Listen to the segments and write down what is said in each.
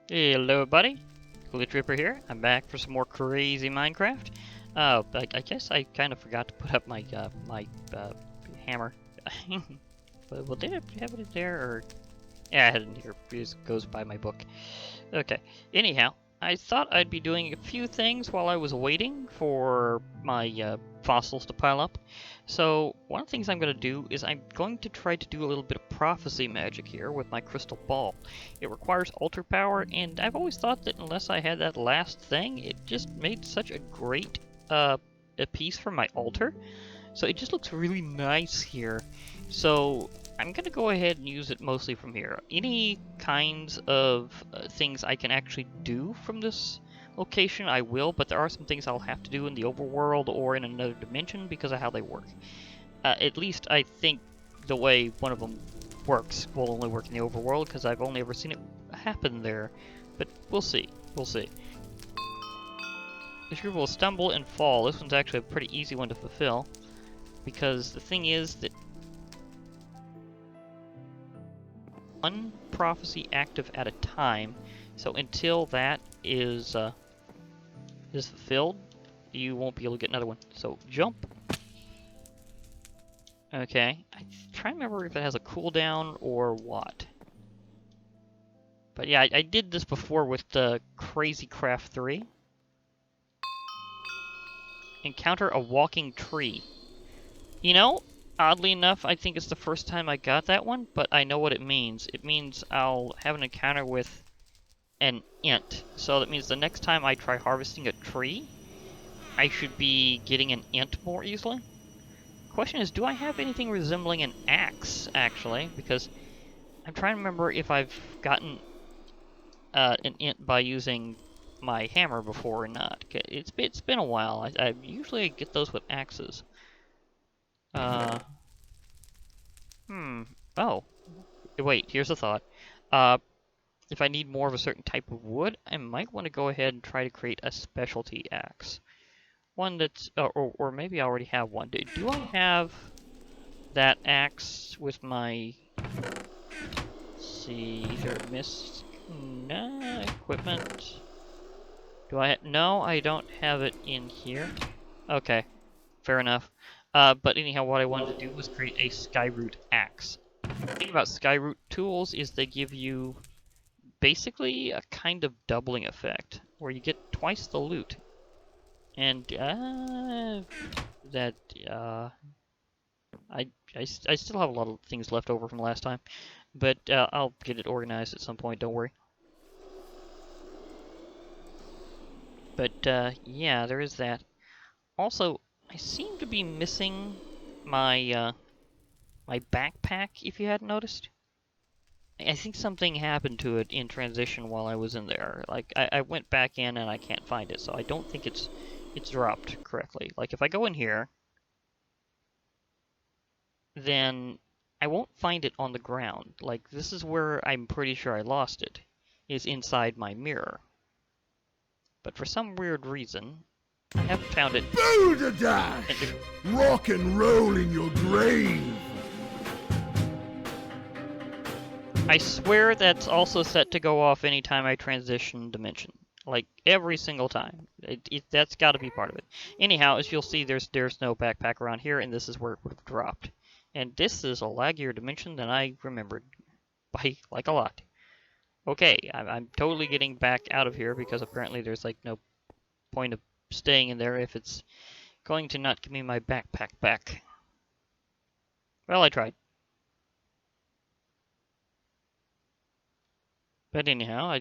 Hello, everybody. Cooley Tripper here. I'm back for some more crazy Minecraft. I guess I kind of forgot to put up my hammer. Well, did I have it there, or yeah, I had it in here. It goes by my book. Okay. Anyhow, I thought I'd be doing a few things while I was waiting for my fossils to pile up. So one of the things I'm going to do is I'm going to try to do a little bit of prophecy magic here with my crystal ball. It requires altar power, and I've always thought that unless I had that last thing, it just made such a great a piece for my altar. So it just looks really nice here. So I'm going to go ahead and use it mostly from here. Any kinds of things I can actually do from this location, I will, but there are some things I'll have to do in the overworld or in another dimension because of how they work. At least I think the way one of them works will only work in the overworld because I've only ever seen it happen there. But we'll see. We'll see. This group will stumble and fall. This one's actually a pretty easy one to fulfill, because the thing is that one prophecy active at a time, so until that is fulfilled, you won't be able to get another one. So jump. Okay, I'm trying to remember if it has a cooldown or what. But yeah, I did this before with the Crazy Craft 3. Encounter a walking tree. You know, oddly enough, I think it's the first time I got that one, but I know what it means. It means I'll have an encounter with an int. So that means the next time I try harvesting a tree, I should be getting an int more easily. Question is, do I have anything resembling an axe, actually? Because I'm trying to remember if I've gotten an int by using my hammer before or not. It's been a while. I usually get those with axes. Oh. Wait, here's a thought. If I need more of a certain type of wood, I might want to go ahead and try to create a specialty axe. One that's, or maybe I already have one. Do I have that axe with my, let's see, either mist, nah, equipment. Do I, no, I don't have it in here. Okay, fair enough. But anyhow, what I wanted to do was create a Skyroot axe. The thing about Skyroot tools is they give you basically a kind of doubling effect, where you get twice the loot. And, that, I still have a lot of things left over from last time, but I'll get it organized at some point, don't worry. But, yeah, there is that. Also, I seem to be missing my, my backpack, if you hadn't noticed. I think something happened to it in transition while I was in there. Like, I went back in and I can't find it, so I don't think it's dropped correctly. Like, if I go in here, then I won't find it on the ground. Like, this is where I'm pretty sure I lost it, is inside my mirror. But for some weird reason, I haven't found it. Boulder Dash! Rock and roll in your grave! I swear that's also set to go off anytime I transition dimension. Like, every single time. That's gotta be part of it. Anyhow, as you'll see, there's no backpack around here, and this is where it would have dropped. And this is a laggier dimension than I remembered. By, like, a lot. Okay, I'm totally getting back out of here, because apparently there's, like, no point of staying in there if it's going to not give me my backpack back. Well, I tried. But anyhow,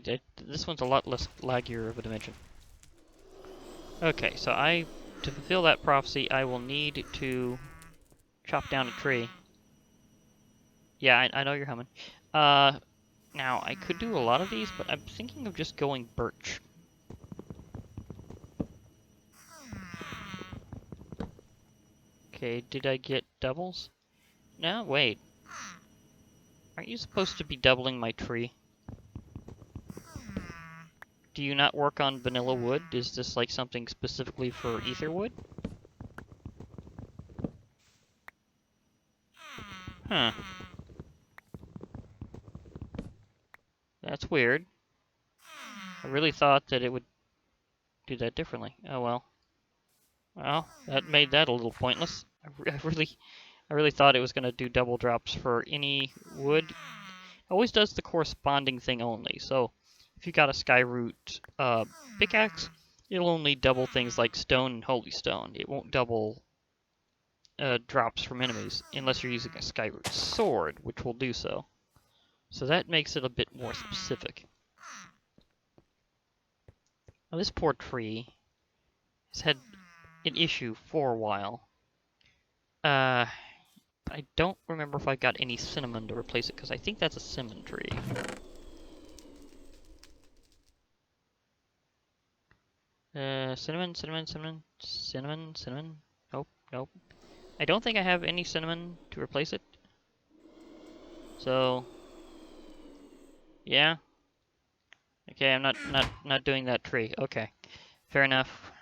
this one's a lot less laggier of a dimension. Okay, so to fulfill that prophecy, I will need to chop down a tree. Yeah, I know you're humming. Now, I could do a lot of these, but I'm thinking of just going birch. Okay, did I get doubles? No, wait. Aren't you supposed to be doubling my tree? Do you not work on vanilla wood? Is this like something specifically for ether wood? Huh. That's weird. I really thought that it would do that differently. Oh well. Well, that made that a little pointless. I really thought it was going to do double drops for any wood. It always does the corresponding thing only. So if you got a Skyroot pickaxe, it'll only double things like stone and holy stone. It won't double drops from enemies unless you're using a Skyroot sword, which will do so. So that makes it a bit more specific. Now this poor tree has had an issue for a while. I don't remember if I got any cinnamon to replace it, because I think that's a cinnamon tree. Cinnamon, cinnamon, cinnamon, cinnamon, cinnamon. Nope, nope. I don't think I have any cinnamon to replace it. So, yeah. Okay, I'm not doing that tree. Okay, fair enough.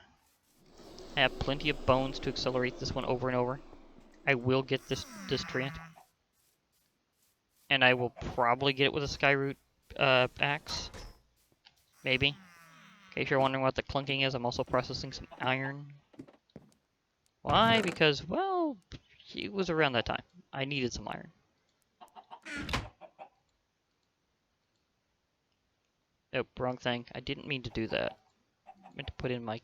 I have plenty of bones to accelerate this one over and over. I will get this treant. And I will probably get it with a Skyroot axe. Maybe. In case you're wondering what the clunking is, I'm also processing some iron. Why? Because, well, it was around that time. I needed some iron. Oh, wrong thing. I didn't mean to do that. I meant to put in my...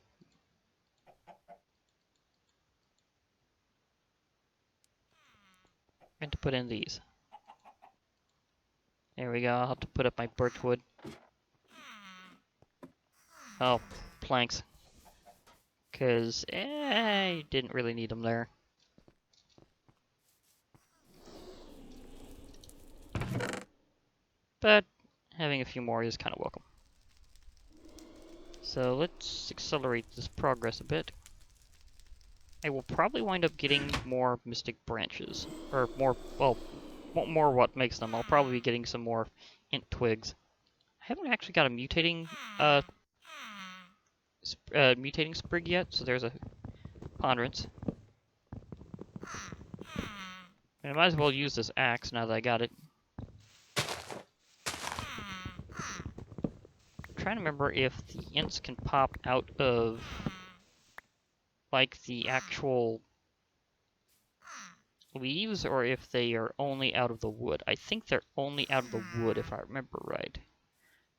meant to put in these. There we go. I'll have to put up my birchwood. Oh, planks. Because, I didn't really need them there. But having a few more is kind of welcome. So let's accelerate this progress a bit. I will probably wind up getting more mystic branches. Or more, well, more what makes them. I'll probably be getting some more int twigs. I haven't actually got a mutating sprig yet, so there's a ponderance. And I might as well use this axe now that I got it. I'm trying to remember if the ints can pop out of, like, the actual leaves, or if they are only out of the wood. I think they're only out of the wood, if I remember right.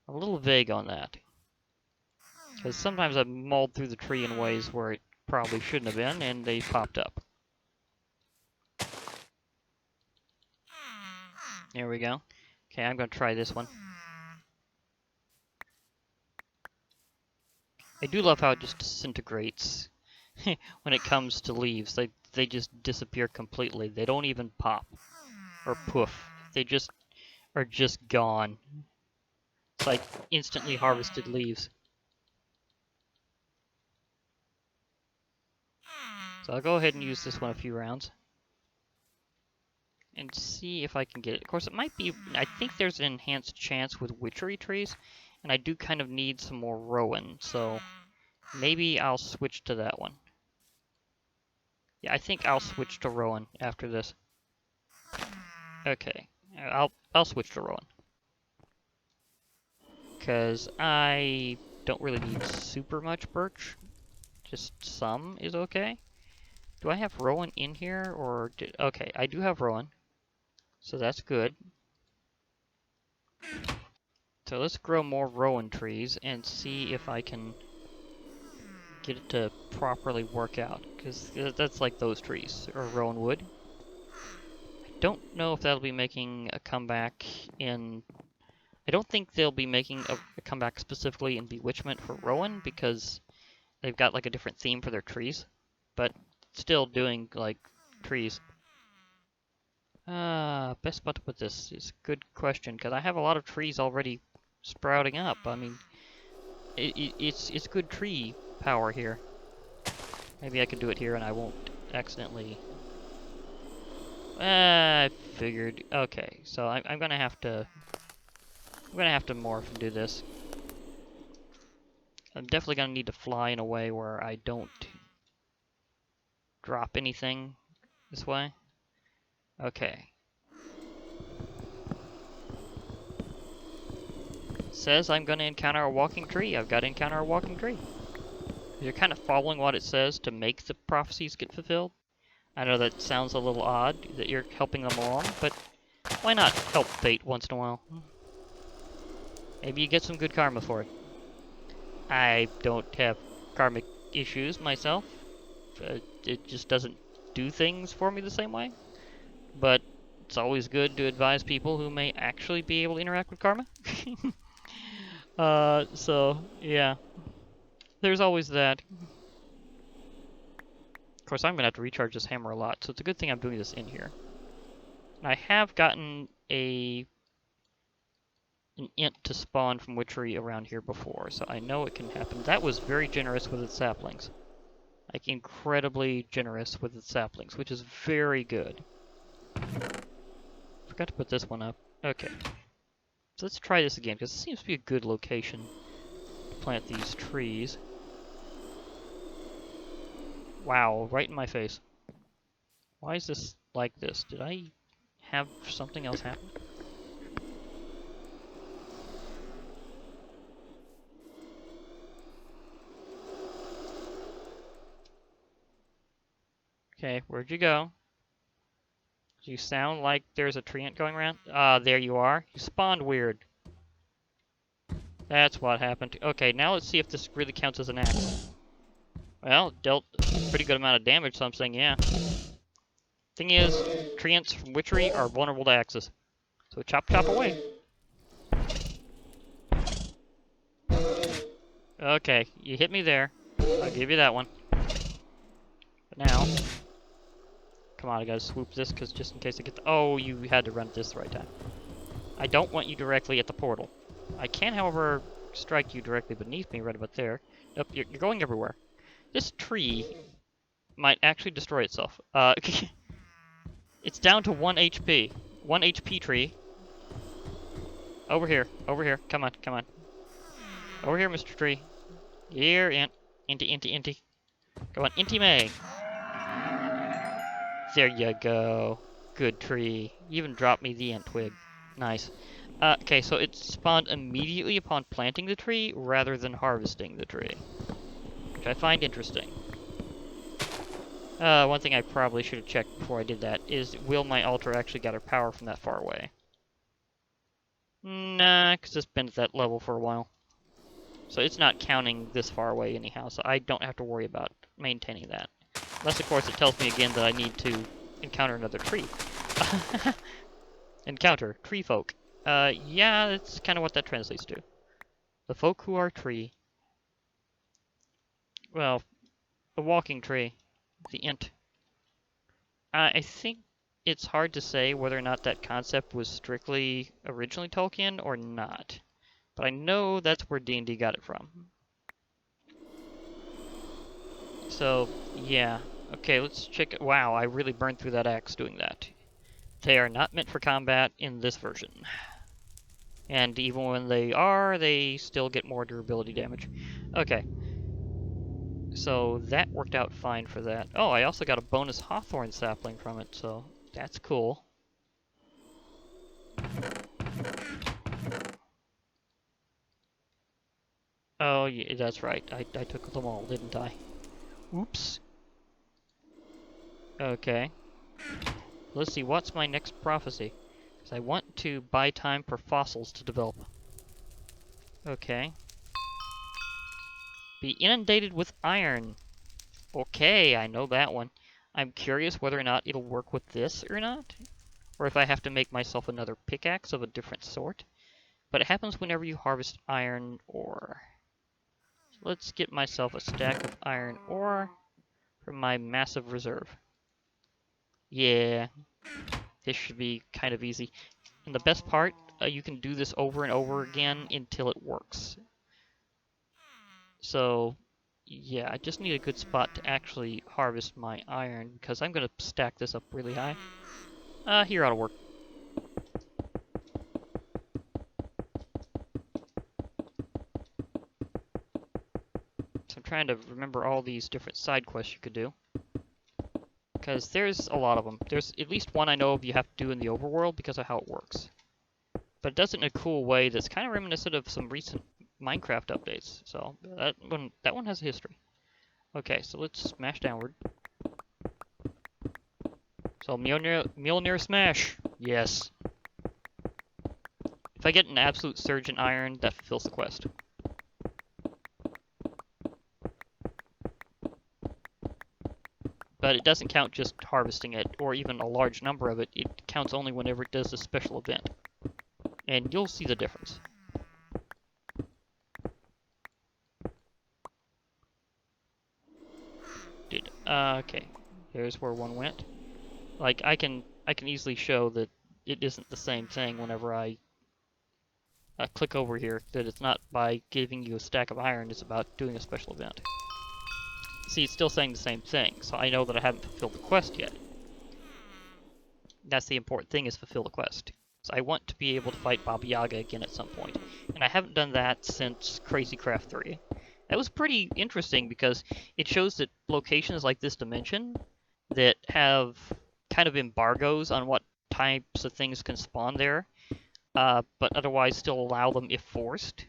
I'm a little vague on that. Because sometimes I've mauled through the tree in ways where it probably shouldn't have been, and they popped up. There we go. Okay, I'm going to try this one. I do love how it just disintegrates when it comes to leaves. They just disappear completely. They don't even pop or poof. They just are just gone. It's like instantly harvested leaves. So I'll go ahead and use this one a few rounds. And see if I can get it. Of course, it might be... I think there's an enhanced chance with witchery trees. And I do kind of need some more rowan. So maybe I'll switch to that one. Yeah, I think I'll switch to rowan after this. Okay. I'll switch to rowan. Because I don't really need super much birch. Just some is okay. Do I have rowan in here, or... Okay, I do have rowan. So that's good. So let's grow more rowan trees and see if I can get it to properly work out. Because that's like those trees, or rowan wood. I don't know if that'll be making a comeback in... I don't think they'll be making a comeback specifically in Bewitchment for rowan, because they've got like a different theme for their trees. But still doing like trees. Best spot to put this is a good question, because I have a lot of trees already sprouting up. I mean, it's good tree power here. Maybe I can do it here and I won't accidentally... I figured. Okay, so I'm gonna have to... I'm gonna have to morph and do this. I'm definitely gonna need to fly in a way where I don't drop anything this way. Okay. says I'm going to encounter a walking tree, I've got to encounter a walking tree. You're kind of following what it says to make the prophecies get fulfilled. I know that sounds a little odd, that you're helping them along, but why not help fate once in a while? Maybe you get some good karma for it. I don't have karmic issues myself. It just doesn't do things for me the same way. But it's always good to advise people who may actually be able to interact with karma. So, yeah. There's always that. Of course, I'm going to have to recharge this hammer a lot, so it's a good thing I'm doing this in here. And I have gotten an int to spawn from witchery around here before, so I know it can happen. That was very generous with its saplings. Like, incredibly generous with its saplings, which is very good. Forgot to put this one up. Okay. So let's try this again, because it seems to be a good location to plant these trees. Wow, right in my face. Why is this like this? Did I have something else happen? Okay, where'd you go? You sound like there's a treant going around. Ah, there you are. You spawned weird. That's what happened. Okay, now let's see if this really counts as an axe. Well, it dealt a pretty good amount of damage, so I'm saying yeah. Thing is, treants from witchery are vulnerable to axes. So chop chop away. Okay, you hit me there. I'll give you that one. But now, come on, I gotta swoop this, because just in case I get the... Oh, you had to run this the right time. I don't want you directly at the portal. I can, however, strike you directly beneath me, right about there. Nope, you're going everywhere. This tree might actually destroy itself. It's down to 1 HP. 1 HP tree. Over here, come on, come on. Over here, Mr. Tree. Here, Int. Inty. Go on, Inty May. There you go. Good tree. You even dropped me the ant twig. Nice. Okay, so it spawned immediately upon planting the tree rather than harvesting the tree, which I find interesting. One thing I probably should have checked before I did that is, will my altar actually gather power from that far away? Nah, because it's been at that level for a while. So it's not counting this far away anyhow, so I don't have to worry about maintaining that. Unless, of course, it tells me again that I need to encounter another tree. Encounter tree folk. Yeah, that's kind of what that translates to. The folk who are tree. Well, the walking tree. The int. I think it's hard to say whether or not that concept was strictly originally Tolkien or not. But I know that's where D&D got it from. So, yeah. Okay, let's check it. Wow, I really burned through that axe doing that. They are not meant for combat in this version. And even when they are, they still get more durability damage. Okay. So that worked out fine for that. Oh, I also got a bonus hawthorn sapling from it, so that's cool. Oh, yeah, that's right. I took them all, didn't I? Oops. Okay. Let's see, what's my next prophecy? Because I want to buy time for fossils to develop. Okay. Be inundated with iron. Okay, I know that one. I'm curious whether or not it'll work with this or not. Or if I have to make myself another pickaxe of a different sort. But it happens whenever you harvest iron ore. So let's get myself a stack of iron ore from my massive reserve. Yeah, this should be kind of easy. And the best part, you can do this over and over again until it works. So, yeah, I just need a good spot to actually harvest my iron, because I'm going to stack this up really high. Here ought to work. So I'm trying to remember all these different side quests you could do. Because there's a lot of them. There's at least one I know of you have to do in the overworld because of how it works. but it does it in a cool way that's kind of reminiscent of some recent Minecraft updates. So that one has a history. Okay, so let's smash downward. So Mjolnir smash. Yes. If I get an absolute surge in iron, that fulfills the quest. But it doesn't count just harvesting it, or even a large number of it. It counts only whenever it does a special event. And you'll see the difference. Dude, okay. Here's where one went. Like, I can easily show that it isn't the same thing whenever I click over here, that it's not by giving you a stack of iron, it's about doing a special event. See, it's still saying the same thing, so I know that I haven't fulfilled the quest yet. That's the important thing, is fulfill the quest. So I want to be able to fight Baba Yaga again at some point, and I haven't done that since Crazy Craft 3. That was pretty interesting because it shows that locations like this dimension that have kind of embargoes on what types of things can spawn there, but otherwise still allow them if forced,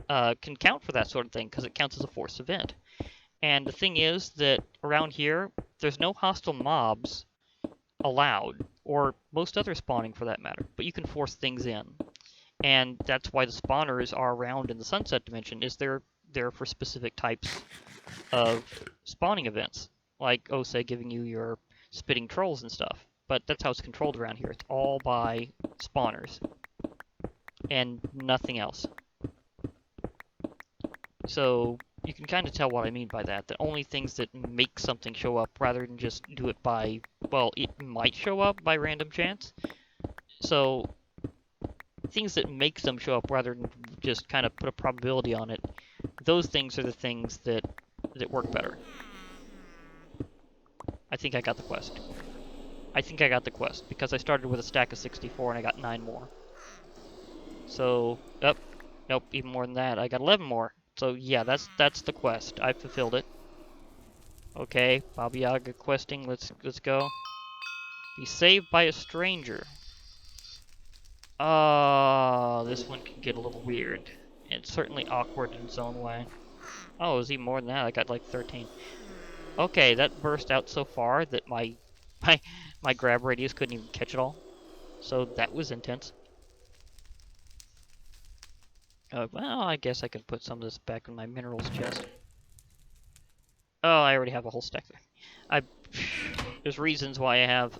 can count for that sort of thing because it counts as a forced event. And the thing is that around here, there's no hostile mobs allowed, or most other spawning for that matter, but you can force things in. And that's why the spawners are around in the Sunset Dimension, is they're there for specific types of spawning events, like, oh, say, giving you your spitting trolls and stuff. But that's how it's controlled around here. It's all by spawners, and nothing else. So you can kind of tell what I mean by that. That only things that make something show up rather than just do it by, well, it might show up by random chance. So things that make them show up rather than just kind of put a probability on it, those things are the things that work better. I think I got the quest. I think I got the quest because I started with a stack of 64 and I got 9 more. So, nope, even more than that. I got 11 more. So yeah, that's the quest. I fulfilled it. Okay, Baba Yaga questing. Let's go. Be saved by a stranger. This one can get a little weird. It's certainly awkward in its own way. Oh, it was even more than that. I got like 13. Okay, that burst out so far that my grab radius couldn't even catch it all. So that was intense. Well, I guess I could put some of this back in my minerals chest. Oh, I already have a whole stack there. There's reasons why I have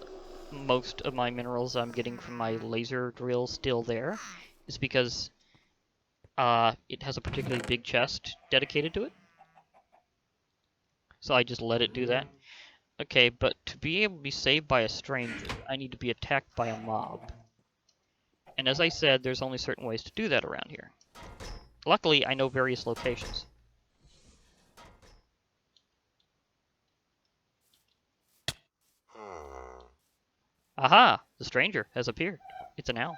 most of my minerals I'm getting from my laser drill still there. It's because it has a particularly big chest dedicated to it. So I just let it do that. Okay, but to be able to be saved by a stranger, I need to be attacked by a mob. And as I said, there's only certain ways to do that around here. Luckily, I know various locations. Aha! The stranger has appeared. It's an owl.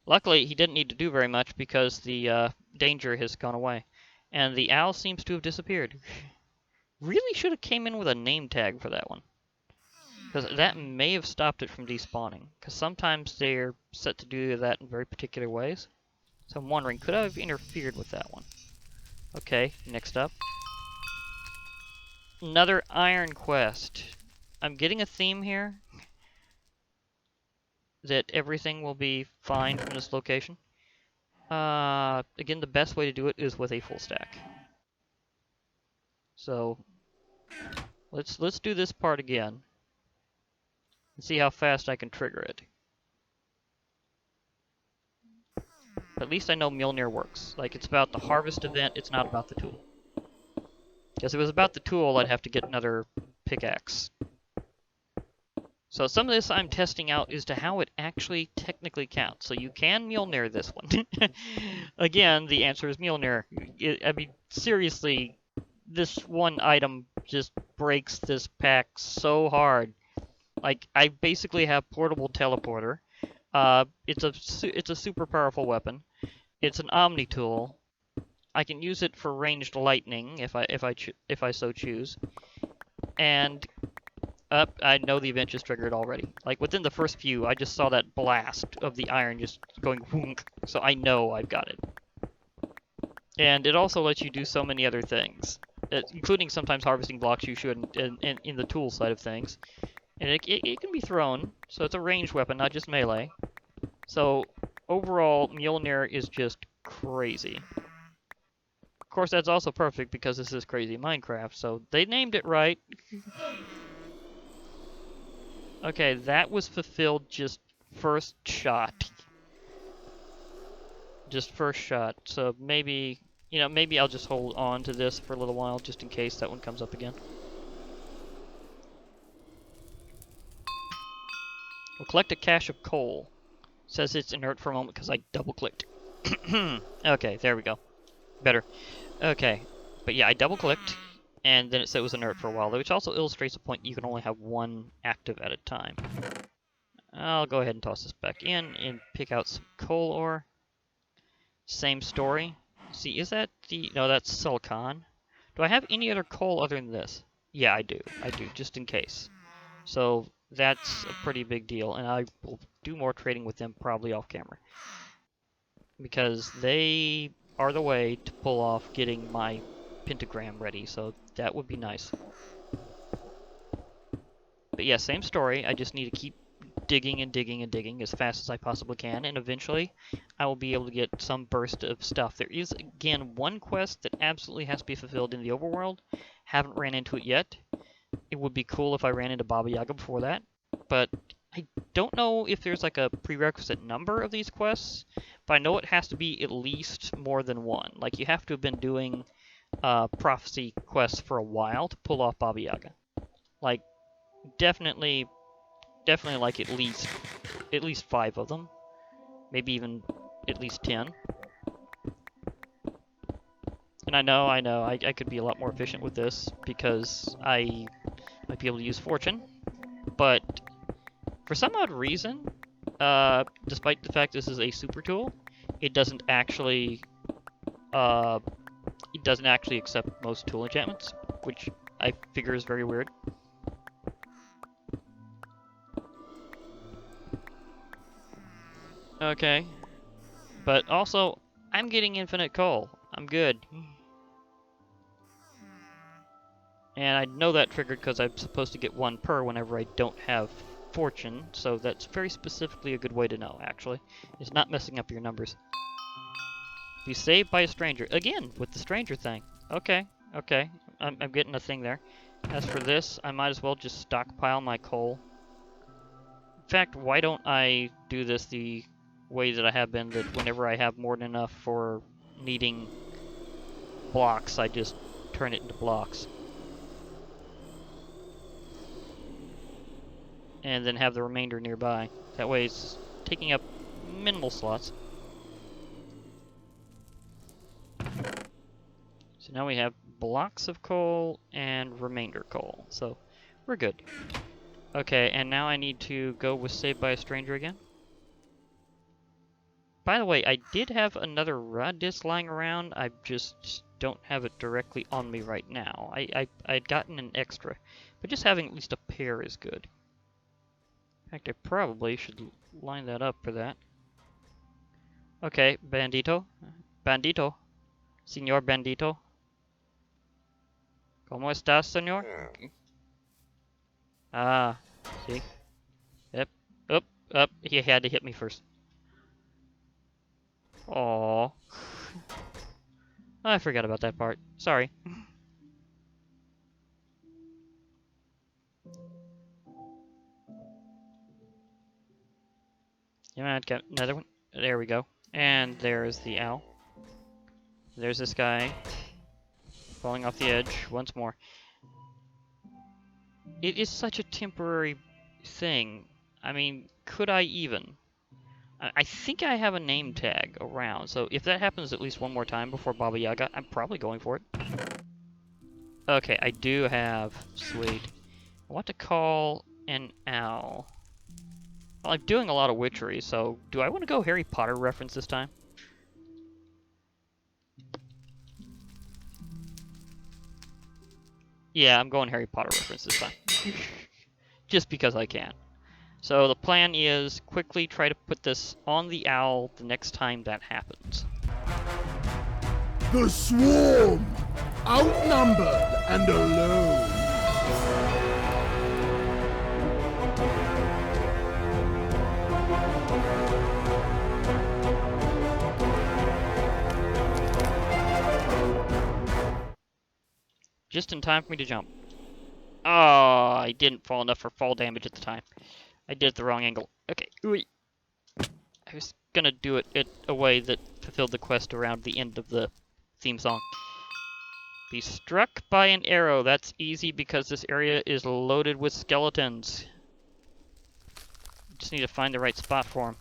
Luckily, he didn't need to do very much because the danger has gone away. And the owl seems to have disappeared. Really should have came in with a name tag for that one. Because that may have stopped it from despawning. Because sometimes they're set to do that in very particular ways. So I'm wondering, could I have interfered with that one? Okay, next up. Another iron quest. I'm getting a theme here. That everything will be fine from this location. Again, the best way to do it is with a full stack. So, let's do this part again. And see how fast I can trigger it. At least I know Mjolnir works. Like, it's about the harvest event, it's not about the tool. Because if it was about the tool, I'd have to get another pickaxe. So some of this I'm testing out as to how it actually technically counts. So you can Mjolnir this one. Again, the answer is Mjolnir. I mean, seriously, this one item just breaks this pack so hard. Like, I basically have portable teleporter. It's a super powerful weapon. It's an Omni tool. I can use it for ranged lightning if I so choose. And Up, I know the event just triggered already. Like, within the first few, I just saw that blast of the iron just going whoonk, so I know I've got it. And it also lets you do so many other things, including sometimes harvesting blocks you should in the tool side of things. And it can be thrown, so it's a ranged weapon, not just melee. So, overall, Mjolnir is just crazy. Of course, that's also perfect because this is crazy Minecraft, so they named it right. Okay, that was fulfilled just first shot. Just first shot. So maybe, maybe I'll just hold on to this for a little while just in case that one comes up again. We'll collect a cache of coal. Says it's inert for a moment because I double-clicked. Okay, there we go. Better. Okay. But yeah, I double-clicked, and then it said it was inert for a while, which also illustrates the point you can only have one active at a time. I'll go ahead and toss this back in and pick out some coal ore. Same story. See, is that the... No, that's silicon. Do I have any other coal other than this? Yeah, I do. I do, just in case. So that's a pretty big deal, and I will do more trading with them probably off camera. Because they are the way to pull off getting my pentagram ready, so that would be nice. But yeah, same story. I just need to keep digging and digging and digging as fast as I possibly can, and eventually I will be able to get some burst of stuff. There is, again, one quest that absolutely has to be fulfilled in the overworld. Haven't ran into it yet. It would be cool if I ran into Baba Yaga before that, but I don't know if there's like a prerequisite number of these quests, but I know it has to be at least more than one. Like, you have to have been doing prophecy quests for a while to pull off Baba Yaga. Like, definitely like at least 5 of them, maybe even at least 10. And I know, I could be a lot more efficient with this because I might be able to use fortune, but for some odd reason, despite the fact this is a super tool, it doesn't actually accept most tool enchantments, which I figure is very weird. Okay. But also, I'm getting infinite coal. I'm good. And I know that triggered because I'm supposed to get 1 per whenever I don't have fortune, so that's very specifically a good way to know, actually. It's not messing up your numbers. Be saved by a stranger. Again, with the stranger thing. Okay, okay. I'm getting a thing there. As for this, I might as well just stockpile my coal. In fact, why don't I do this the way that I have been, that whenever I have more than enough for needing blocks, I just turn it into blocks. And then have the remainder nearby. That way it's taking up minimal slots. So now we have blocks of coal and remainder coal. So we're good. Okay, and now I need to go with Saved by a Stranger again. By the way, I did have another rod disc lying around. I just don't have it directly on me right now. I'd gotten an extra, but just having at least a pair is good. In fact, I probably should line that up for that. Okay, Bandito. Bandito. Señor Bandito. ¿Cómo estás, señor? Ah, see? Yep. Up. He had to hit me first. Aww. I forgot about that part. Sorry. You might get another one. There we go. And there's the owl. There's this guy falling off the edge once more. It is such a temporary thing. I mean, could I even? I think I have a name tag around, so if that happens at least one more time before Baba Yaga, I'm probably going for it. Okay, I do have... Sweet. I want to call an owl. Well, I'm doing a lot of witchery, so do I want to go Harry Potter reference this time? Yeah, I'm going Harry Potter reference this time. just because I can. So the plan is quickly try to put this on the owl the next time that happens. The swarm! Outnumbered and alone. Just in time for me to jump. Oh, I didn't fall enough for fall damage at the time. I did it the wrong angle. Okay, ooh. I was gonna do it in a way that fulfilled the quest around the end of the theme song. Be struck by an arrow. That's easy because this area is loaded with skeletons. Just need to find the right spot for them.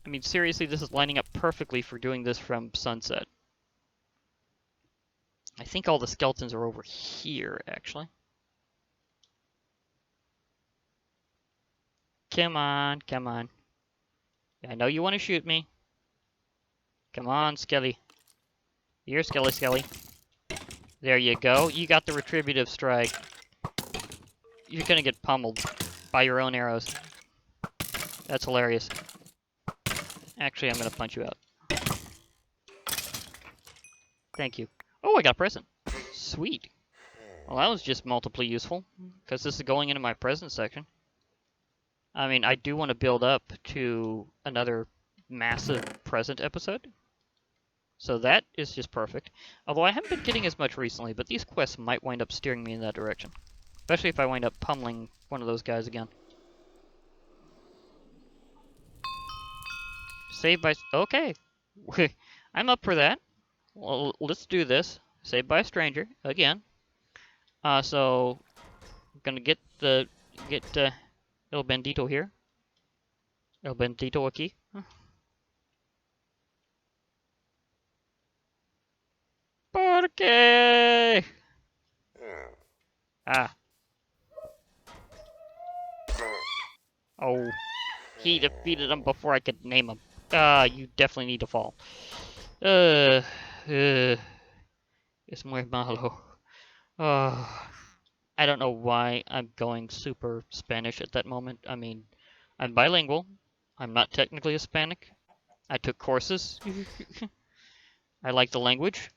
I mean, seriously, this is lining up perfectly for doing this from sunset. I think all the skeletons are over here, actually. Come on, come on. I know you want to shoot me. Come on, Skelly. Here, Skelly, Skelly. There you go. You got the retributive strike. You're gonna get pummeled by your own arrows. That's hilarious. Actually, I'm gonna punch you out. Thank you. Oh, I got a present. Sweet. Well, that was just multiply useful, because this is going into my present section. I mean, I do want to build up to another massive present episode. So that is just perfect. Although I haven't been getting as much recently, but these quests might wind up steering me in that direction. Especially if I wind up pummeling one of those guys again. Save by... Okay. I'm up for that. Well, let's do this. Saved by a stranger, again. So... I'm gonna get El Bandito here. El Bandito aquí. ¿Por qué? Ah. Oh. He defeated him before I could name him. You definitely need to fall. Es muy malo. I don't know why I'm going super Spanish at that moment. I mean, I'm bilingual. I'm not technically Hispanic. I took courses. I like the language.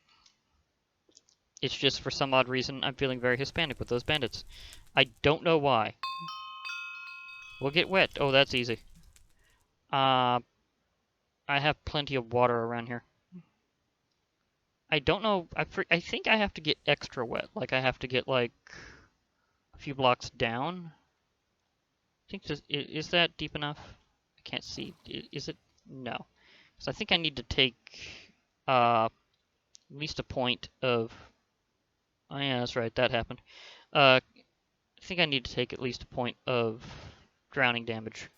It's just for some odd reason I'm feeling very Hispanic with those bandits. I don't know why. We'll get wet. Oh, that's easy. I have plenty of water around here. I don't know. I think I have to get extra wet. Like, I have to get, like, a few blocks down. I think is that deep enough? I can't see. Is it? No. So I think I need to take at least a point of... Oh, yeah, that's right. That happened. I think I need to take at least a point of drowning damage.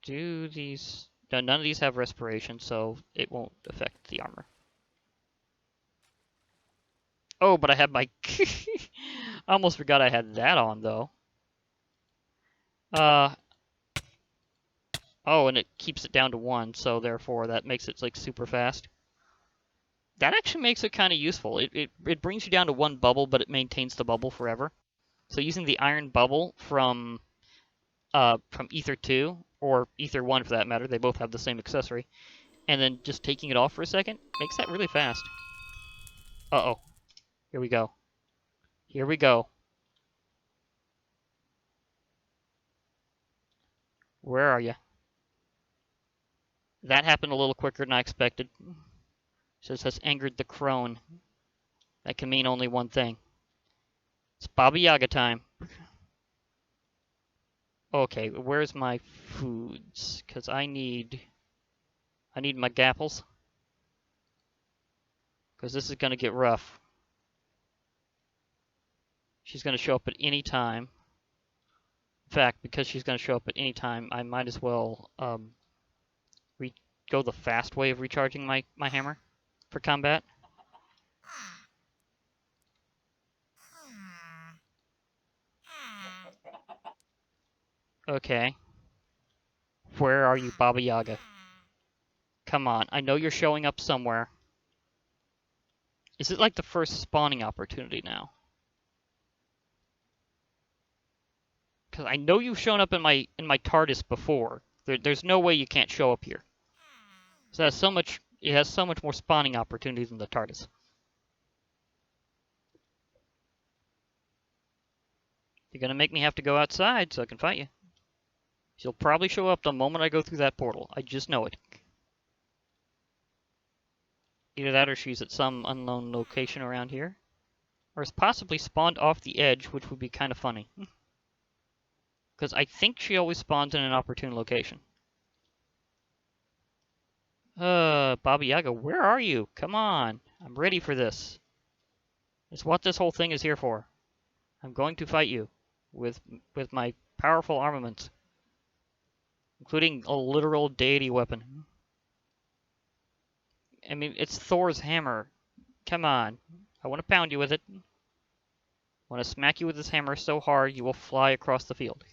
Do these... No, none of these have respiration, so it won't affect the armor. Oh, but I have my... I almost forgot I had that on, though. Oh, and it keeps it down to 1, so therefore that makes it, like, super fast. That actually makes it kind of useful. It brings you down to 1 bubble, but it maintains the bubble forever. So using the iron bubble from Ether 2, or Ether 1 for that matter, they both have the same accessory, and then just taking it off for a second, makes that really fast. Uh-oh. Here we go. Here we go. Where are you? That happened a little quicker than I expected. Says has angered the crone. That can mean only one thing. It's Baba Yaga time. Okay, where's my foods? Because I need my gapples. Because this is going to get rough. She's going to show up at any time. In fact, because she's going to show up at any time, I might as well go the fast way of recharging my hammer for combat. Okay. Where are you, Baba Yaga? Come on, I know you're showing up somewhere. Is it like the first spawning opportunity now? Because I know you've shown up in my TARDIS before. There's no way you can't show up here. So it has so much more spawning opportunities than the TARDIS. You're gonna make me have to go outside so I can fight you. She'll probably show up the moment I go through that portal. I just know it. Either that or she's at some unknown location around here. Or is possibly spawned off the edge, which would be kind of funny. Because I think she always spawns in an opportune location. Baba Yaga, where are you? Come on. I'm ready for this. It's what this whole thing is here for. I'm going to fight you. With my powerful armaments. Including a literal deity weapon. I mean, it's Thor's hammer. Come on. I want to pound you with it. I want to smack you with this hammer so hard you will fly across the field.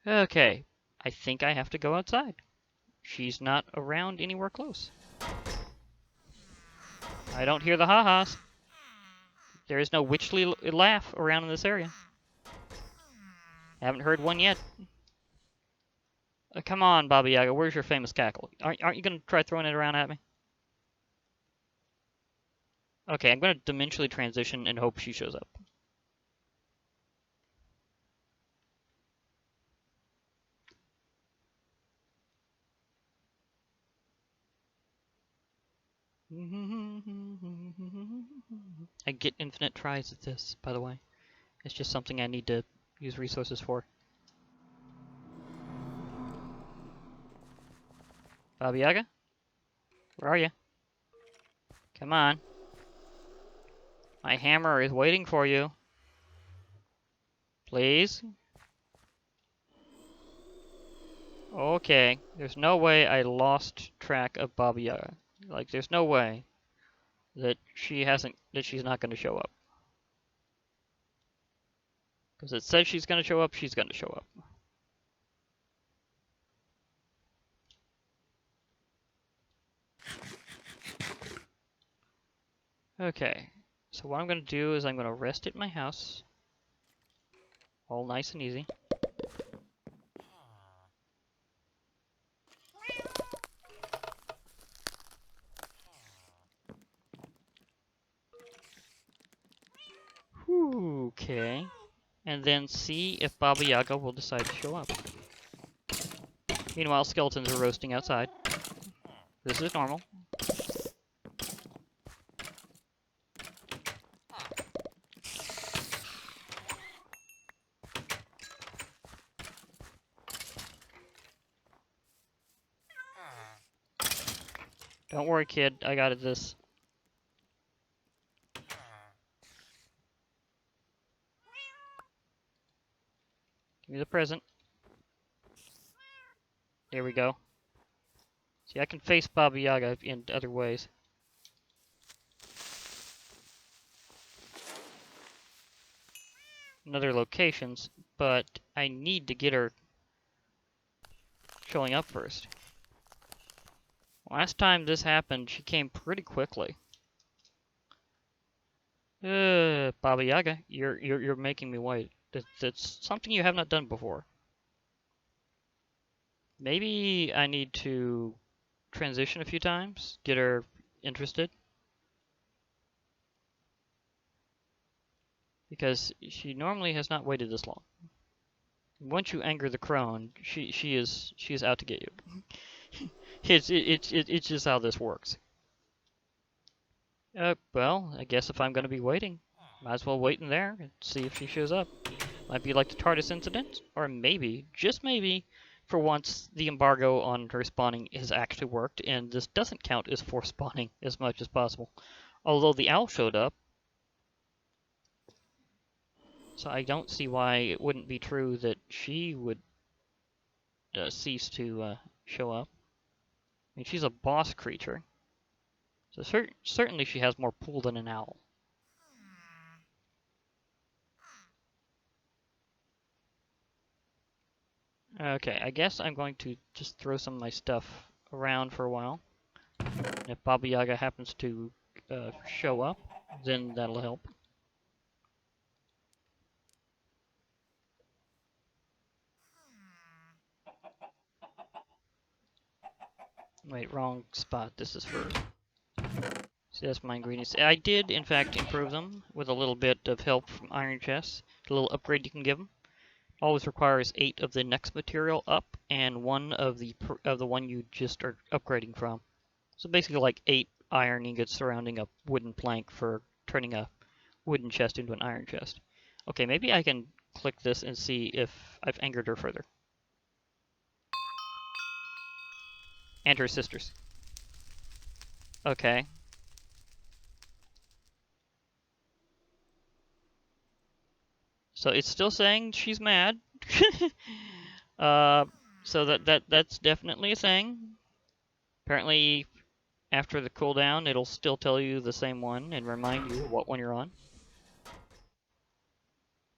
Okay. I think I have to go outside. She's not around anywhere close. I don't hear the ha-has. There is no witchly laugh around in this area. I haven't heard one yet. Come on, Baba Yaga, where's your famous cackle? Aren't you going to try throwing it around at me? Okay, I'm going to dimensionally transition and hope she shows up. I get infinite tries at this, by the way. It's just something I need to use resources for. Baba Yaga? Where are you? Come on. My hammer is waiting for you. Please? Okay. There's no way I lost track of Baba Yaga. Like, there's no way that she's not going to show up. Because it says she's going to show up, she's going to show up. Okay, so what I'm going to do is I'm going to rest at my house. All nice and easy. Okay. And then see if Baba Yaga will decide to show up. Meanwhile, skeletons are roasting outside. This is normal. Don't worry, kid. I got this. Give me the present. There we go. See, I can face Baba Yaga in other ways. In other locations, but I need to get her showing up first. Last time this happened, she came pretty quickly. Baba Yaga, you're making me wait. That's something you have not done before. Maybe I need to transition a few times, get her interested. Because she normally has not waited this long. Once you anger the crone, she is out to get you. It's just how this works. Well, I guess if I'm going to be waiting, might as well wait in there and see if she shows up. Might be like the TARDIS incident, or maybe, just maybe, for once, the embargo on her spawning has actually worked, and this doesn't count as forced spawning as much as possible. Although the owl showed up, so I don't see why it wouldn't be true that she would cease to show up. I mean, she's a boss creature. So certainly she has more pull than an owl. Okay, I guess I'm going to just throw some of my stuff around for a while. And if Baba Yaga happens to show up, then that'll help. Wait, wrong spot. This is for... See, that's my ingredients. I did, in fact, improve them with a little bit of help from iron chests. A little upgrade you can give them. Always requires 8 of the next material up and 1 of the one you just are upgrading from. So basically like 8 iron ingots surrounding a wooden plank for turning a wooden chest into an iron chest. Okay, maybe I can click this and see if I've angered her further. And her sisters. Okay. So it's still saying she's mad. So that's definitely a thing. Apparently, after the cooldown, it'll still tell you the same one and remind you what one you're on.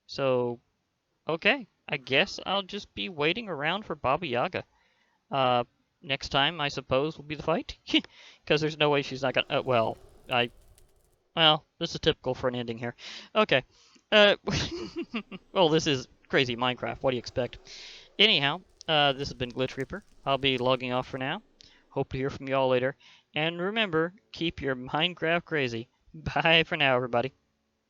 So, okay. I guess I'll just be waiting around for Baba Yaga. Next time, I suppose, will be the fight. Because there's no way she's not gonna... well, this is typical for an ending here. Okay. Well, this is crazy Minecraft. What do you expect? Anyhow, this has been Glitch Reaper. I'll be logging off for now. Hope to hear from you all later. And remember, keep your Minecraft crazy. Bye for now, everybody.